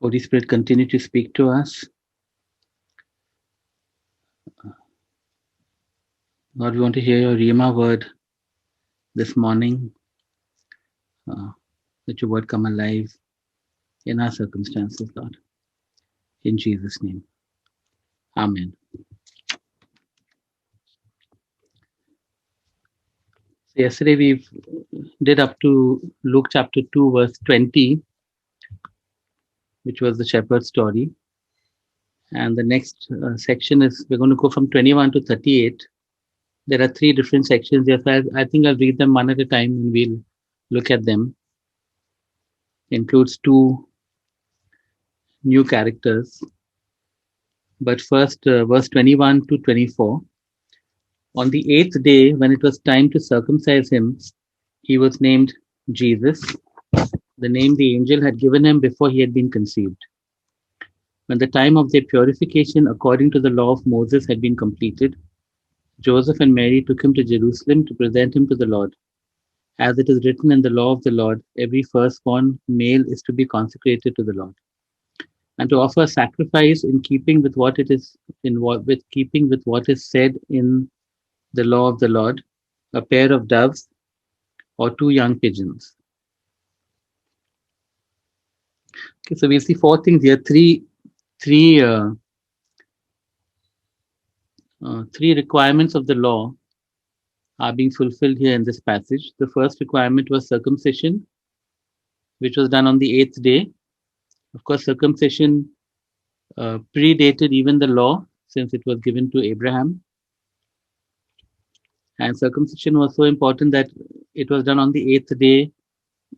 Holy Spirit, continue to speak to us. Lord, we want to hear your Rhema word this morning. Uh, let your word come alive in our circumstances, Lord. In Jesus' name. Amen. So yesterday we did up to Luke chapter 2, verse 20, which was the shepherd story. And the next section is we're going to go from 21 to 38. There are three different sections. Yes, I think I'll read them one at a time and we'll look at them. It includes two new characters. But first, verse 21 to 24. On the eighth day, when it was time to circumcise him, he was named Jesus, the name the angel had given him before he had been conceived. When the time of their purification according to the law of Moses had been completed, Joseph and Mary took him to Jerusalem to present him to the Lord. As it is written in the law of the Lord, every firstborn male is to be consecrated to the Lord, and to offer a sacrifice in keeping with what it is in what with keeping with what is said in the law of the Lord, a pair of doves or two young pigeons. Okay, so we see four things here. Three requirements of the law are being fulfilled here in this passage. The first requirement was circumcision, which was done on the eighth day. Of course, circumcision predated even the law since it was given to Abraham. And circumcision was so important that it was done on the eighth day,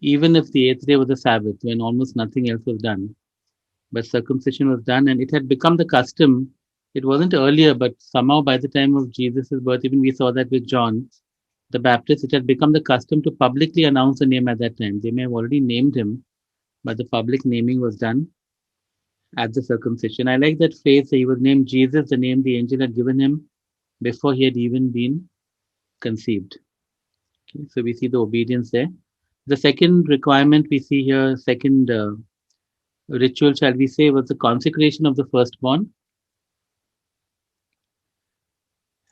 even if the eighth day was a Sabbath, when almost nothing else was done. But circumcision was done, and it had become the custom. It wasn't earlier, but somehow by the time of Jesus' birth, even we saw that with John the Baptist, it had become the custom to publicly announce a name at that time. They may have already named him, but the public naming was done at the circumcision. I like that phrase that he was named Jesus, the name the angel had given him before he had even been conceived. Okay, so we see the obedience there. The second requirement we see here, second ritual, shall we say, was the consecration of the firstborn.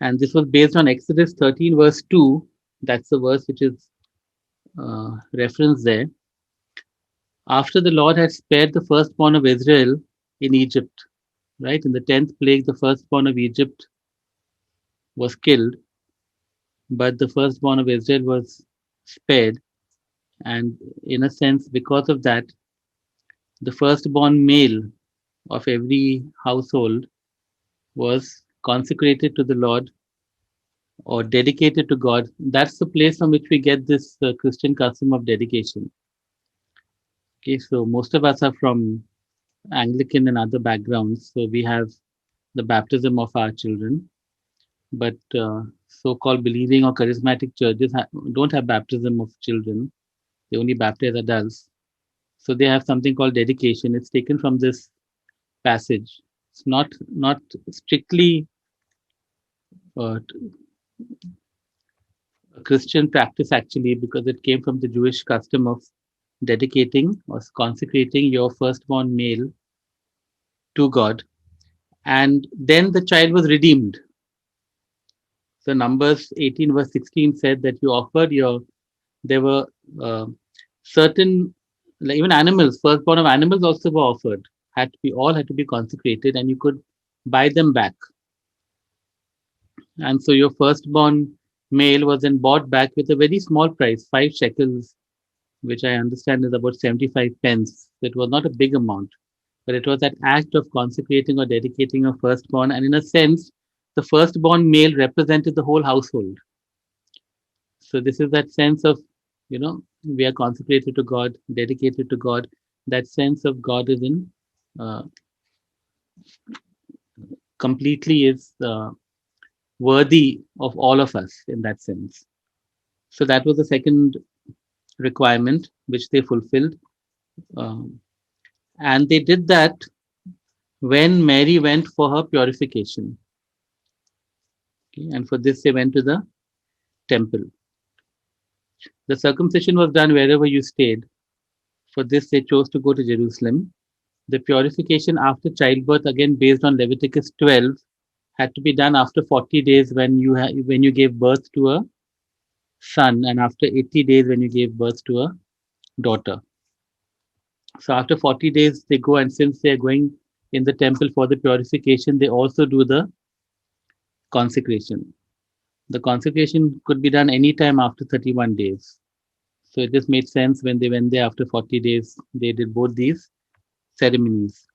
And this was based on Exodus 13, verse 2. That's the verse which is referenced there. After the Lord had spared the firstborn of Israel in Egypt, right? In the 10th plague, the firstborn of Egypt was killed, but the firstborn of Israel was spared. And in a sense, because of that, the firstborn male of every household was consecrated to the Lord or dedicated to God. That's the place from which we get this Christian custom of dedication. Okay, so most of us are from Anglican and other backgrounds, so we have the baptism of our children, but so-called believing or charismatic churches don't have baptism of children. They only baptize adults. So they have something called dedication. It's taken from this passage. It's not strictly uh, a Christian practice actually, because it came from the Jewish custom of dedicating or consecrating your firstborn male to God, and then the child was redeemed. So Numbers 18 verse 16 said that you offered your. There were certain, like even animals, firstborn of animals also were offered. Had to be consecrated, and you could buy them back. And so your firstborn male was then bought back with a very small price, 5 shekels, which I understand is about 75 pence. It was not a big amount, but it was that act of consecrating or dedicating a firstborn. And in a sense, the firstborn male represented the whole household. So this is that sense of, we are consecrated to God, dedicated to God. That sense of God is in uh, completely is worthy of all of us in that sense. So that was the second requirement which they fulfilled. Um, and they did that when Mary went for her purification. Okay? And for this, they went to the temple. The circumcision was done wherever you stayed. For this, they chose to go to Jerusalem. The purification after childbirth, again based on Leviticus 12, had to be done after 40 days when when you gave birth to a son, and after 80 days when you gave birth to a daughter. So after 40 days, they go, and since they are going in the temple for the purification, they also do the consecration. The consecration could be done anytime after 31 days. So it just made sense when they went there after 40 days, they did both these ceremonies.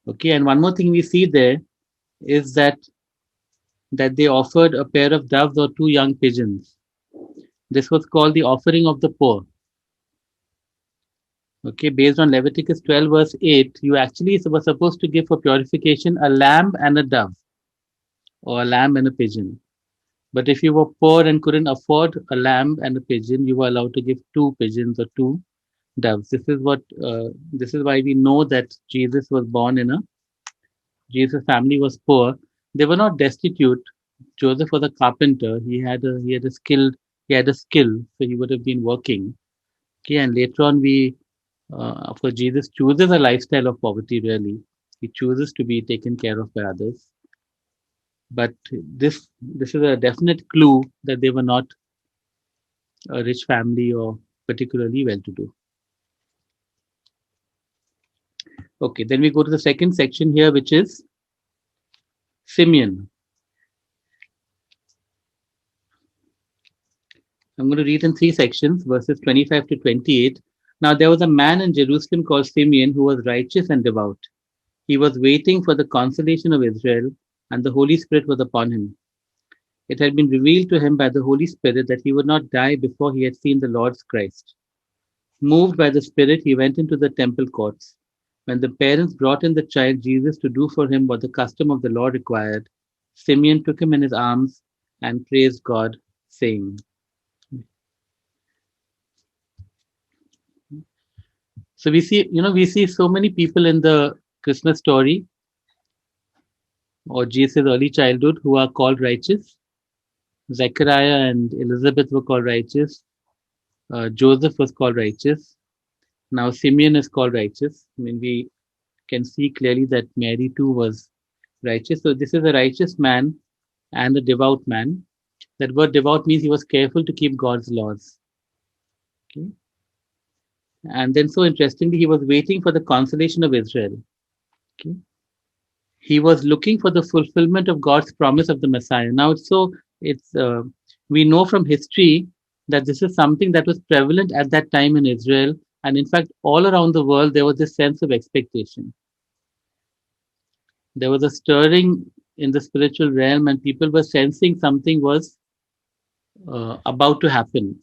Okay, and one more thing we see there is that they offered a pair of doves or two young pigeons. This was called the offering of the poor. Okay, based on Leviticus 12, verse 8, you actually were supposed to give for purification a lamb and a dove, or a lamb and a pigeon. But if you were poor and couldn't afford a lamb and a pigeon, you were allowed to give two pigeons or two doves. This is why we know that Jesus' family was poor. They were not destitute. Joseph was a carpenter. He had a skill, so he would have been working. Okay, and later on of course, Jesus chooses a lifestyle of poverty. Really, he chooses to be taken care of by others. But this is a definite clue that they were not a rich family or particularly well-to-do. Okay, then we go to the second section here, which is Simeon. I'm going to read in three sections, verses 25 to 28. Now there was a man in Jerusalem called Simeon who was righteous and devout. He was waiting for the consolation of Israel, and the Holy Spirit was upon him. It had been revealed to him by the Holy Spirit that he would not die before he had seen the Lord's Christ. Moved by the Spirit, he went into the temple courts. When the parents brought in the child Jesus to do for him what the custom of the law required, Simeon took him in his arms and praised God, saying, so we see so many people in the Christmas story or Jesus' early childhood who are called righteous. Zechariah and Elizabeth were called righteous. Joseph was called righteous. Now Simeon is called righteous. I mean, we can see clearly that Mary too was righteous. So this is a righteous man and a devout man. That word devout means he was careful to keep God's laws. Okay. And then so interestingly, he was waiting for the consolation of Israel. Okay. He was looking for the fulfillment of God's promise of the Messiah. Now it's we know from history that this is something that was prevalent at that time in Israel, and in fact all around the world there was this sense of expectation. There was a stirring in the spiritual realm, and people were sensing something was about to happen.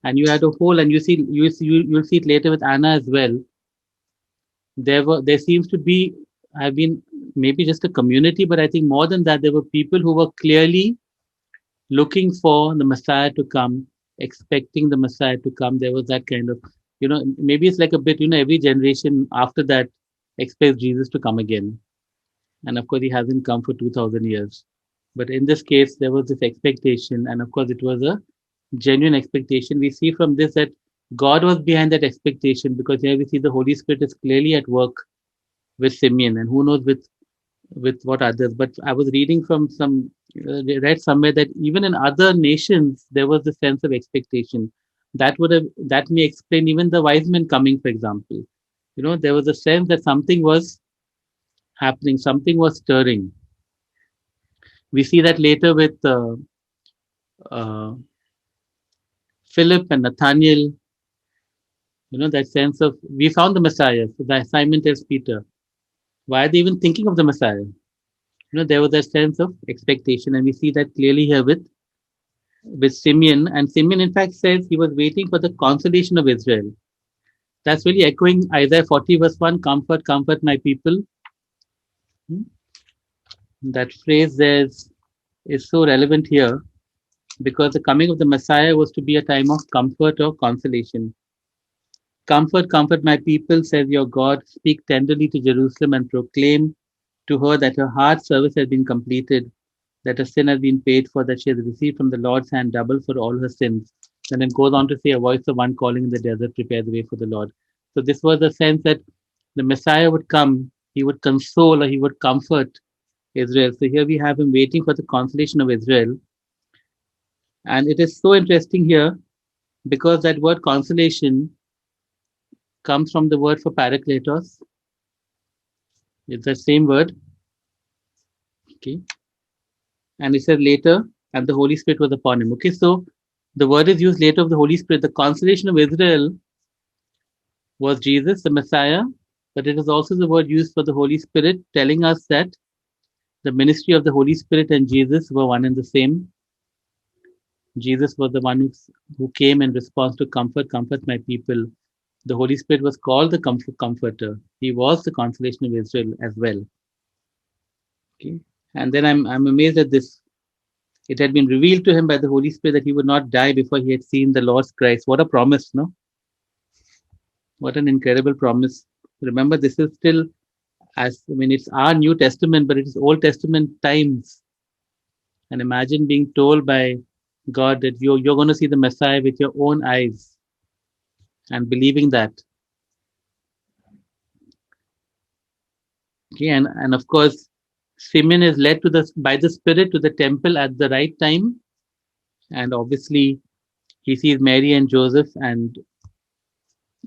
And you had a whole, and you'll see it later with Anna as well. There seems to be have been maybe just a community, but I think more than that, there were people who were clearly looking for the Messiah to come, expecting the Messiah to come. There was that kind of, maybe it's like a bit, every generation after that expects Jesus to come again. And of course, he hasn't come for 2000 years. But in this case, there was this expectation. And of course, it was a genuine expectation. We see from this that God was behind that expectation, because here we see the Holy Spirit is clearly at work with Simeon, and who knows with what others. But I was reading from read somewhere that even in other nations there was a sense of expectation. That may explain even the wise men coming, for example. There was a sense that something was happening, something was stirring. We see that later with uh, Philip and Nathaniel. That sense of, we found the Messiah. So that Simon tells Peter, why are they even thinking of the Messiah? There was a sense of expectation, and we see that clearly here with Simeon. And Simeon, in fact, says he was waiting for the consolation of Israel. That's really echoing Isaiah 40, verse 1, comfort, comfort my people. That phrase there is so relevant here, because the coming of the Messiah was to be a time of comfort or consolation. Comfort, comfort my people, says your God. Speak tenderly to Jerusalem and proclaim to her that her heart's service has been completed, that her sin has been paid for, that she has received from the Lord's hand double for all her sins. And then goes on to say, a voice of one calling in the desert, prepare the way for the Lord. So this was a sense that the Messiah would come, he would console or he would comfort Israel. So here we have him waiting for the consolation of Israel. And it is so interesting here because that word consolation comes from the word for parakletos. It's the same word. Okay. And it says later, and the Holy Spirit was upon him. Okay, so the word is used later of the Holy Spirit. The consolation of Israel was Jesus, the Messiah, but it is also the word used for the Holy Spirit, telling us that the ministry of the Holy Spirit and Jesus were one and the same. Jesus was the one who came in response to comfort my people. The Holy Spirit was called the comforter. He was the consolation of Israel as well. Okay. And then I'm amazed at this. It had been revealed to him by the Holy Spirit that he would not die before he had seen the Lord's Christ. What a promise, no? What an incredible promise. Remember, this is still, it's our New Testament, but it is Old Testament times. And imagine being told by God that you're going to see the Messiah with your own eyes and believing that. Okay, and of course, Simeon is led by the Spirit to the temple at the right time. And obviously, he sees Mary and Joseph, and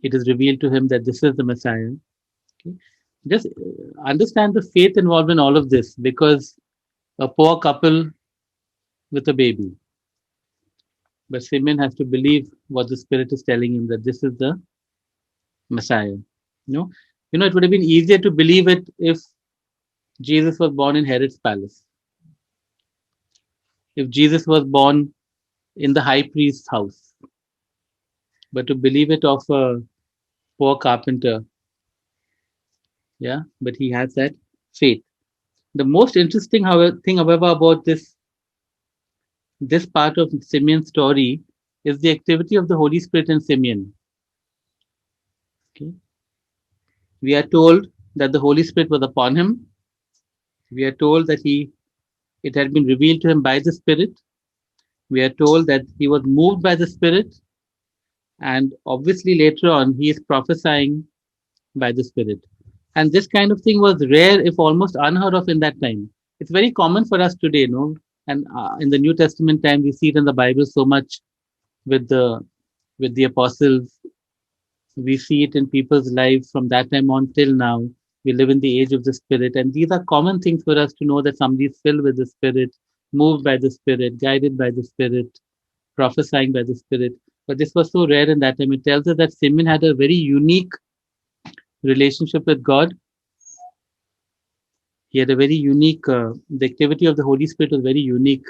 it is revealed to him that this is the Messiah. Okay. Just understand the faith involved in all of this, because a poor couple with a baby. But Simeon has to believe what the Spirit is telling him, that this is the Messiah. It would have been easier to believe it if Jesus was born in Herod's palace. If Jesus was born in the high priest's house. But to believe it of a poor carpenter, yeah, but he has that faith. The most interesting thing, however, about this part of Simeon's story is the activity of the Holy Spirit in Simeon. Okay. We are told that the Holy Spirit was upon him. We are told that it had been revealed to him by the Spirit. We are told that he was moved by the Spirit. And obviously later on, he is prophesying by the Spirit. And this kind of thing was rare, if almost unheard of in that time. It's very common for us today, no? And in the New Testament time, we see it in the Bible so much with the apostles. We see it in people's lives from that time on till now. We live in the age of the Spirit, and these are common things for us to know that somebody is filled with the Spirit, moved by the Spirit, guided by the Spirit, prophesying by the Spirit. But this was so rare in that time. It tells us that Simeon had a very unique relationship with God. He had a very unique, the activity of the Holy Spirit was very unique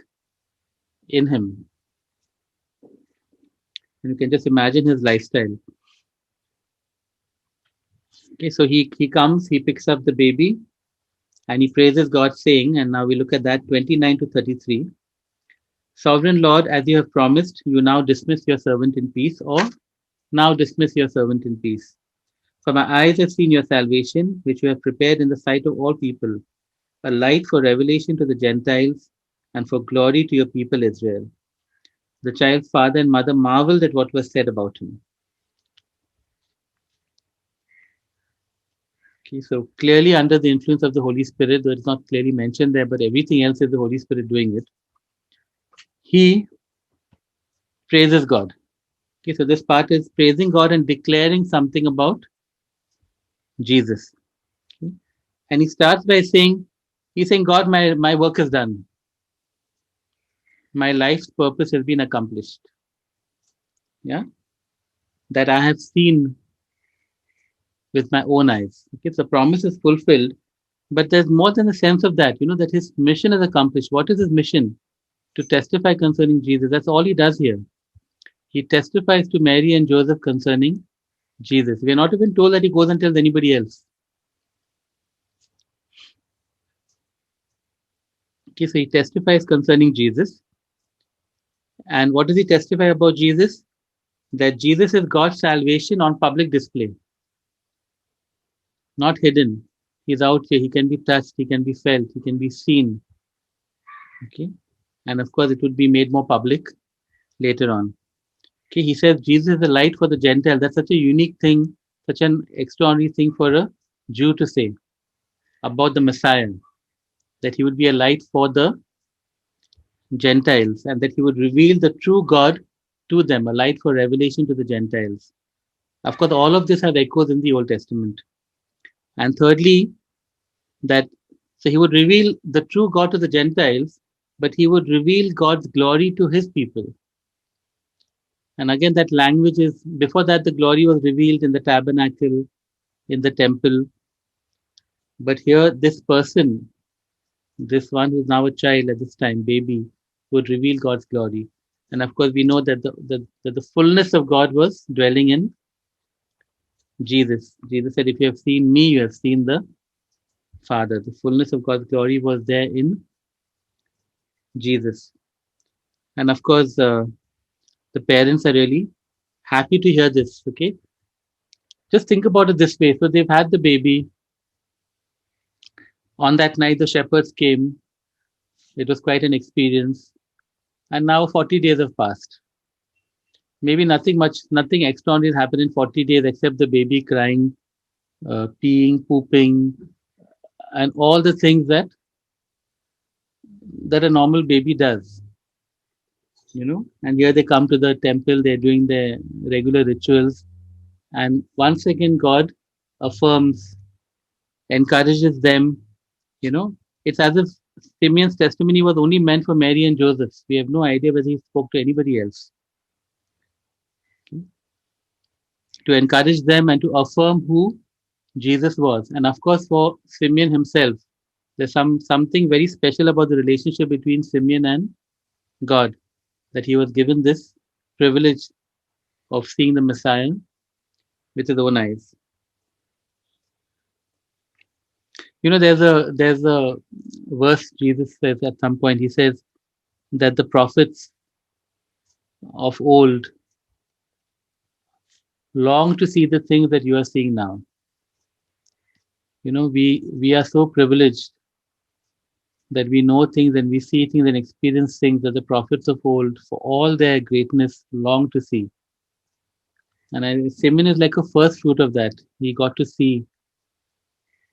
in him. And you can just imagine his lifestyle. Okay, so he comes, he picks up the baby, and he praises God, saying, and now we look at that 29 to 33. Sovereign Lord, as you have promised, you now dismiss your servant in peace, or now dismiss your servant in peace. For my eyes have seen your salvation, which you have prepared in the sight of all people, a light for revelation to the Gentiles and for glory to your people Israel. The child's father and mother marveled at what was said about him. Okay, so clearly under the influence of the Holy Spirit, though it's not clearly mentioned there, but everything else is the Holy Spirit doing it. He praises God. Okay, so this part is praising God and declaring something about Jesus. Okay? And he starts by saying, he's saying, God, my work is done. My life's purpose has been accomplished. Yeah, that I have seen with my own eyes. Okay, so the promise is fulfilled, but there's more than a sense of that, that his mission is accomplished. What is his mission? To testify concerning Jesus. That's all he does here. He testifies to Mary and Joseph concerning Jesus. We are not even told that he goes and tells anybody else. Okay, so he testifies concerning Jesus. And what does he testify about Jesus? That Jesus is God's salvation on public display, not hidden. He's out here. He can be touched. He can be felt. He can be seen. Okay. And of course, it would be made more public later on. Okay. He says Jesus is the light for the Gentile. That's such a unique thing, such an extraordinary thing for a Jew to say about the Messiah, that he would be a light for the Gentiles and that he would reveal the true God to them, a light for revelation to the Gentiles. Of course, all of this have echoes in the Old Testament. And thirdly, that so he would reveal the true God to the Gentiles, but he would reveal God's glory to his people. And again, that language is before that, the glory was revealed in the tabernacle, in the temple. But here, this person, this one who's now a child at this time, baby, would reveal God's glory. And of course, we know that the fullness of God was dwelling in Jesus. Jesus said, if you have seen me, you have seen the Father. The fullness of God's glory was there in Jesus. And of course, the parents are really happy to hear this. Okay. Just think about it this way. So they've had the baby. On that night, the shepherds came. It was quite an experience. And now 40 days have passed. Maybe nothing extraordinary has happened in 40 days except the baby crying, peeing, pooping, and all the things that a normal baby does. And here they come to the temple, they're doing their regular rituals, and once again God affirms, encourages them. you know it's as if Simeon's testimony was only meant for Mary and Joseph. We have no idea whether he spoke to anybody else, to encourage them and to affirm who Jesus was. And of course, for Simeon himself, there's something very special about the relationship between Simeon and God, that he was given this privilege of seeing the Messiah with his own eyes. There's a verse Jesus says at some point. He says that the prophets of old long to see the things that you are seeing now. We are so privileged that we know things and we see things and experience things that the prophets of old, for all their greatness, long to see. And Simeon is like a first fruit of that. He got to see.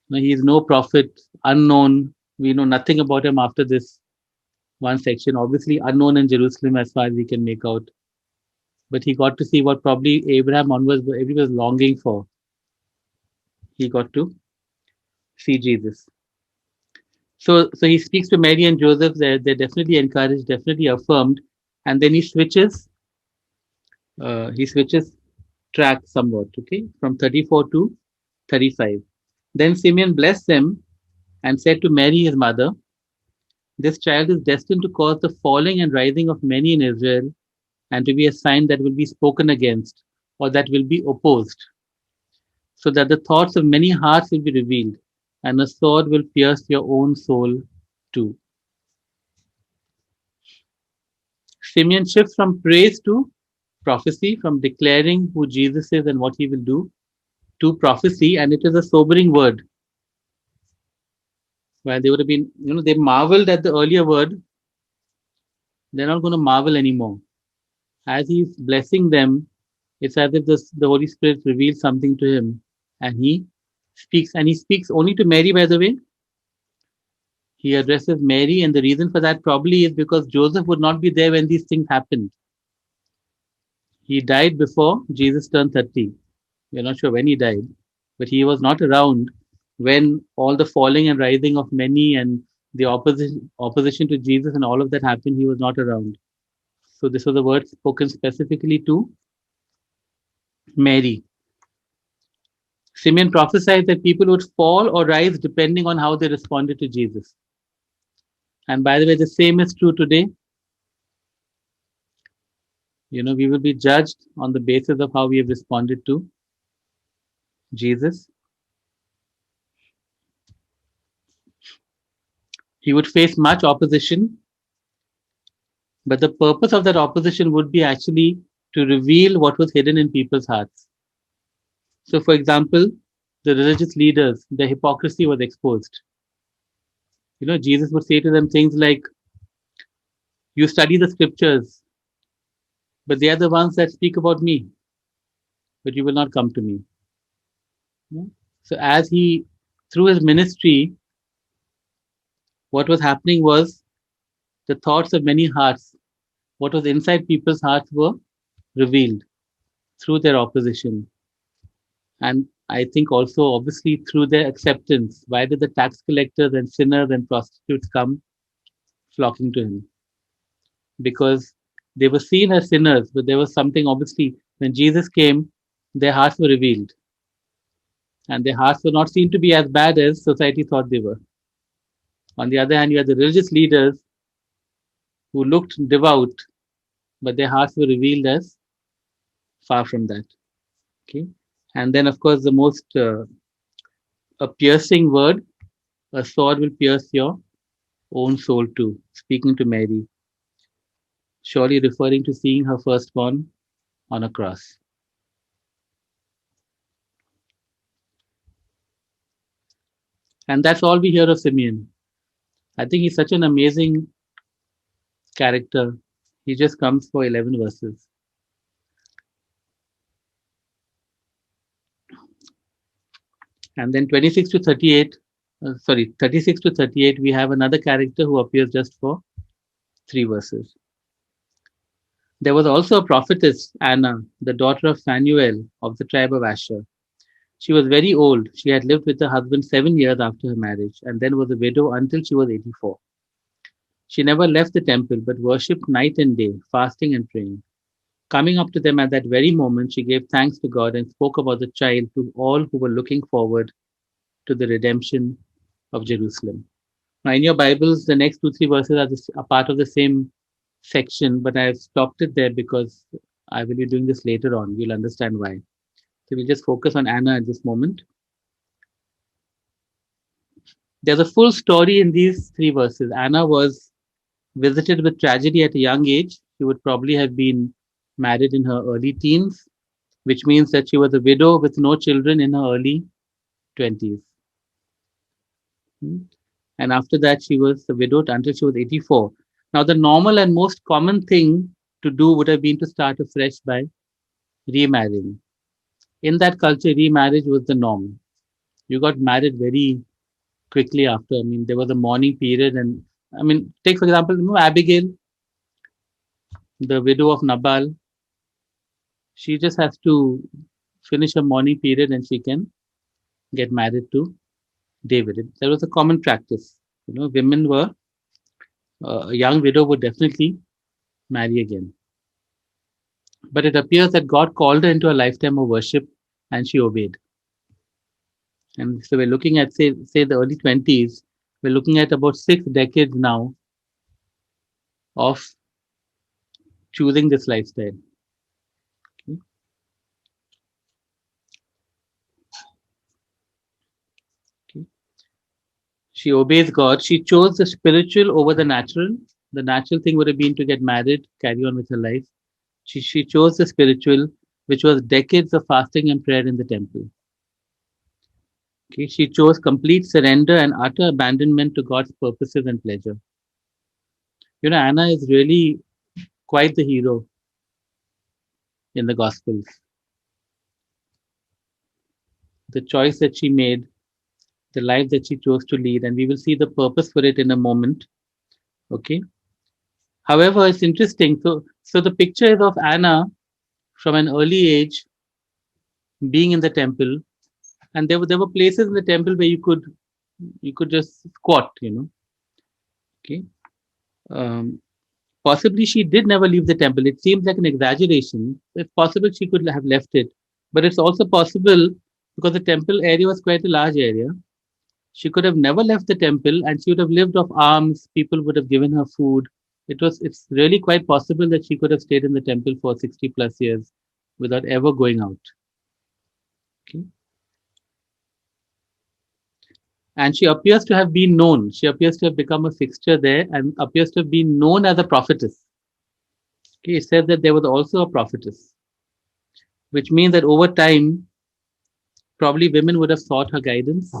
He is no prophet, unknown. We know nothing about him after this one section. Obviously, unknown in Jerusalem as far as we can make out. But he got to see what probably Abraham onwards everybody was longing for. He got to see Jesus. So he speaks to Mary and Joseph. They're definitely encouraged, definitely affirmed, and then he switches track somewhat. Okay, from 34 to 35. Then Simeon blessed them and said to Mary his mother, "This child is destined to cause the falling and rising of many in Israel, and to be a sign that will be spoken against, or that will be opposed, so that the thoughts of many hearts will be revealed, and a sword will pierce your own soul too." Simeon shifts from praise to prophecy, from declaring who Jesus is and what he will do, to prophecy, and it is a sobering word. While they would have been, they marveled at the earlier word, they're not going to marvel anymore. As he's blessing them, it's as if the Holy Spirit reveals something to him, and he speaks only to Mary, by the way. He addresses Mary, and the reason for that probably is because Joseph would not be there when these things happened. He died before Jesus turned 30. We're not sure when he died, but he was not around when all the falling and rising of many and the opposition to Jesus and all of that happened. He was not around. So this was a word spoken specifically to Mary. Simeon prophesied that people would fall or rise depending on how they responded to Jesus. And by the way, the same is true today. We will be judged on the basis of how we have responded to Jesus. He would face much opposition, but the purpose of that opposition would be actually to reveal what was hidden in people's hearts. So, for example, the religious leaders, their hypocrisy was exposed. Jesus would say to them things like, "You study the scriptures, but they are the ones that speak about me, but you will not come to me." So as he, through his ministry, what was happening was the thoughts of many hearts, what was inside people's hearts were revealed through their opposition. And I think also, obviously, through their acceptance. Why did the tax collectors and sinners and prostitutes come flocking to him? Because they were seen as sinners, but there was something, obviously, when Jesus came, their hearts were revealed. And their hearts were not seen to be as bad as society thought they were. On the other hand, you had the religious leaders who looked devout, but their hearts were revealed as far from that. Okay. And then, of course, the most a piercing word, a sword will pierce your own soul too, speaking to Mary, surely referring to seeing her firstborn on a cross. And that's all we hear of Simeon. I think he's such an amazing character. He just comes for 11 verses. And then 26 to 38, 36 to 38, we have another character who appears just for 3 verses. There was also a prophetess, Anna, the daughter of Phanuel of the tribe of Asher. She was very old. She had lived with her husband 7 years after her marriage and then was a widow until she was 84. She never left the temple but worshipped night and day, fasting and praying. Coming up to them at that very moment, she gave thanks to God and spoke about the child to all who were looking forward to the redemption of Jerusalem. Now, in your Bibles, the next 2, 3 verses are part of the same section, but I've stopped it there because I will be doing this later on. You'll understand why. So we'll just focus on Anna at this moment. There's a full story in these 3 verses. Anna was visited with tragedy at a young age. She would probably have been married in her early teens, which means that she was a widow with no children in her early 20s. And after that, she was widowed until she was 84. Now, the normal and most common thing to do would have been to start afresh by remarrying. In that culture, remarriage was the norm. You got married very quickly after. I mean, there was a mourning period. And I mean, take for example, Abigail, the widow of Nabal, she just has to finish her mourning period and she can get married to David. That was a common practice. Women were, a young widow would definitely marry again. But it appears that God called her into a lifetime of worship and she obeyed. And so we're looking at, say the early 20s, we're looking at about 6 decades now of choosing this lifestyle. Okay. Okay. She obeys God. She chose the spiritual over the natural. The natural thing would have been to get married, carry on with her life. She chose the spiritual, which was decades of fasting and prayer in the temple. Okay. She chose complete surrender and utter abandonment to God's purposes and pleasure. Anna is really quite the hero in the Gospels. The choice that she made, the life that she chose to lead, and we will see the purpose for it in a moment. Okay. However, it's interesting. So the picture is of Anna from an early age being in the temple, and there were places in the temple where you could just squat. Okay. Um, Possibly she did never leave the temple. It seems like an exaggeration. It's possible she could have left it, but it's also possible because the temple area was quite a large area. She could have never left the temple and she would have lived off alms. People would have given her food. It's really quite possible that she could have stayed in the temple for 60 plus years without ever going out. Okay. And she appears to have been known. She appears to have become a fixture there and appears to have been known as a prophetess. Okay. It says that there was also a prophetess, which means that over time, probably women would have sought her guidance.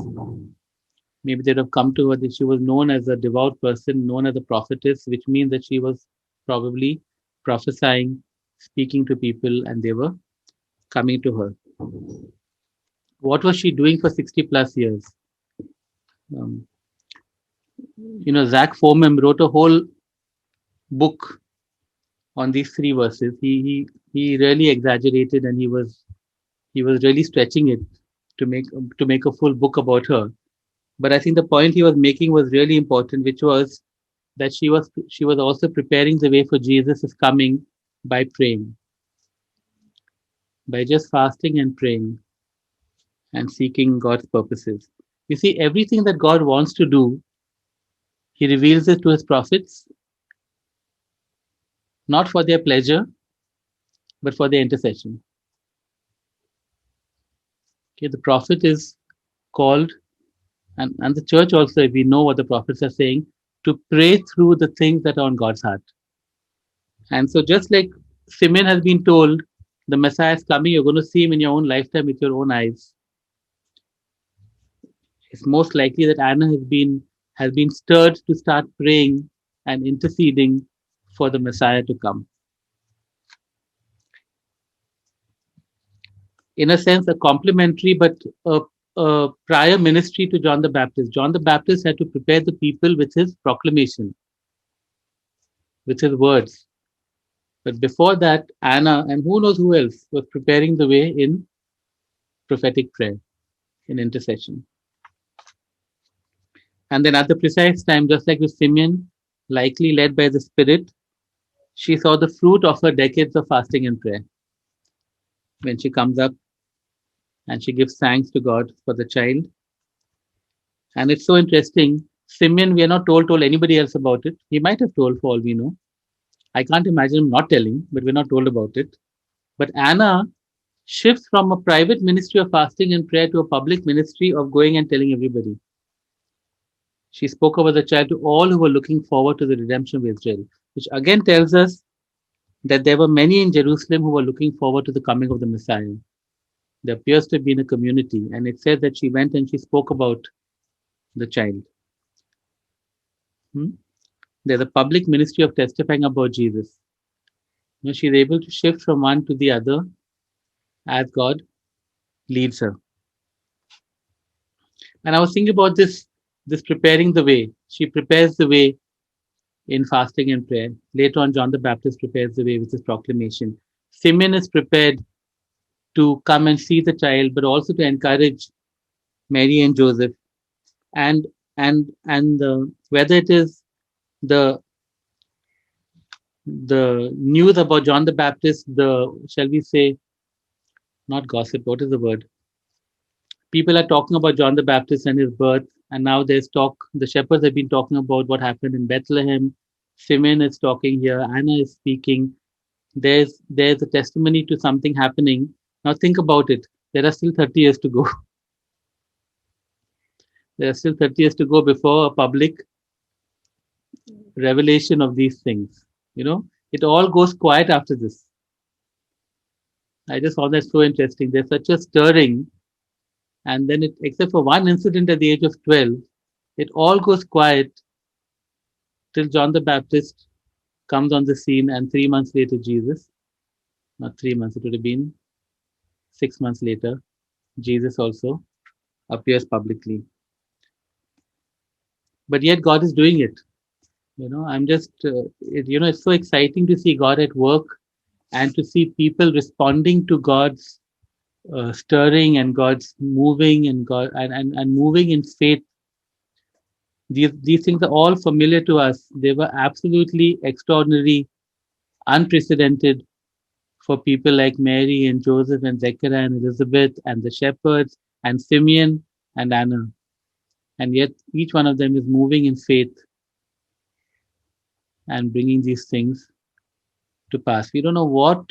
Maybe they'd have come to her that she was known as a devout person, known as a prophetess, which means that she was probably prophesying, speaking to people, and they were coming to her. What was she doing for 60 plus years? Um, Zach Foreman wrote a whole book on these three verses. He really exaggerated, and he was really stretching it to make a full book about her. But I think the point he was making was really important, which was that she was also preparing the way for Jesus' coming by praying, by just fasting and praying and seeking God's purposes. You see, everything that God wants to do, He reveals it to His prophets, not for their pleasure, but for their intercession. Okay, the prophet is called, and the church also, if we know what the prophets are saying, to pray through the things that are on God's heart. And so, just like Simeon has been told, the Messiah is coming, you're going to see him in your own lifetime with your own eyes. It's most likely that Anna has been stirred to start praying and interceding for the Messiah to come. In a sense, a complementary but a prior ministry to John the Baptist. John the Baptist had to prepare the people with his proclamation, with his words. But before that, Anna and who knows who else was preparing the way in prophetic prayer, in intercession. And then at the precise time, just like with Simeon, likely led by the Spirit, she saw the fruit of her decades of fasting and prayer when she comes up and she gives thanks to God for the child. And it's so interesting. Simeon, we are not told anybody else about it. He might have told for all we know. I can't imagine him not telling, but we're not told about it. But Anna shifts from a private ministry of fasting and prayer to a public ministry of going and telling everybody. She spoke about the child to all who were looking forward to the redemption of Israel, which again tells us that there were many in Jerusalem who were looking forward to the coming of the Messiah. There appears to have been a community, and it says that she went and she spoke about the child. Hmm? There's a public ministry of testifying about Jesus. She's able to shift from one to the other as God leads her. And I was thinking about this preparing the way. She prepares the way in fasting and prayer. Later on, John the Baptist prepares the way with his proclamation. Simeon is prepared to come and see the child, but also to encourage Mary and Joseph. And whether it is the the news about John the Baptist, the shall we say, not gossip, what is the word? People are talking about John the Baptist and his birth, and now there's talk. The shepherds have been talking about what happened in Bethlehem. Simeon is talking here. Anna is speaking. There's a testimony to something happening. Now think about it. There are still 30 years to go. There are still 30 years to go before a public revelation of these things. It all goes quiet after this. I just found that so interesting. There's such a stirring, and then except for one incident at the age of 12, it all goes quiet till John the Baptist comes on the scene, and 3 months later, Jesus, not 3 months, it would have been 6 months later, Jesus also appears publicly. But yet, God is doing it. I'm just, it's so exciting to see God at work and to see people responding to God's stirring and God's moving and God and moving in faith. These things are all familiar to us. They were absolutely extraordinary, unprecedented for people like Mary and Joseph and Zechariah and Elizabeth and the shepherds and Simeon and Anna. And yet each one of them is moving in faith and bringing these things to pass. We don't know what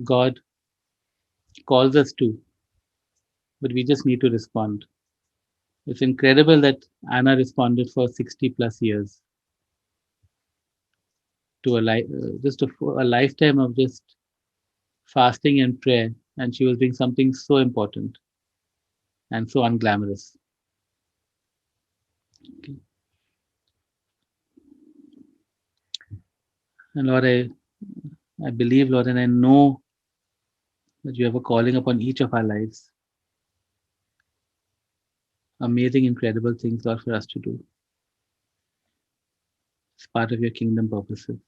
God calls us to, but we just need to respond. It's incredible that Anna responded for 60 plus years to a lifetime of just fasting and prayer, and she was doing something so important and so unglamorous. Okay. And Lord, I believe, Lord, and I know that you have a calling upon each of our lives. amazing, incredible things, Lord, for us to do. It's part of your kingdom purposes.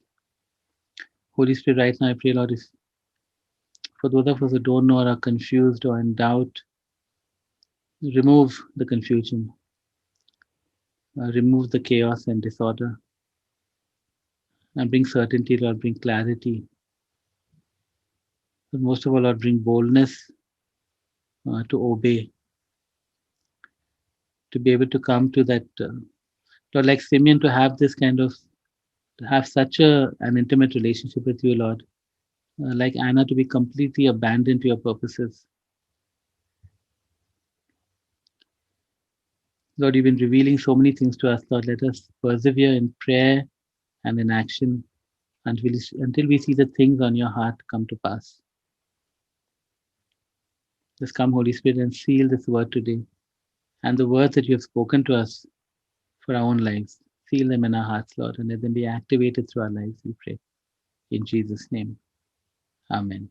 Holy Spirit, right now I pray, Lord, if for those of us who don't know or are confused or in doubt, remove the confusion, remove the chaos and disorder, and bring certainty, Lord, bring clarity. But most of all, Lord, bring boldness to obey, to be able to come to that, Lord, like Simeon, to have this kind of, to have such an intimate relationship with you, Lord, like Anna, to be completely abandoned to your purposes. Lord, you've been revealing so many things to us, Lord. Let us persevere in prayer and in action until we see the things on your heart come to pass. Just come, Holy Spirit, and seal this word today and the words that you have spoken to us for our own lives. Seal them in our hearts, Lord, and let them be activated through our lives, we pray. In Jesus' name, amen.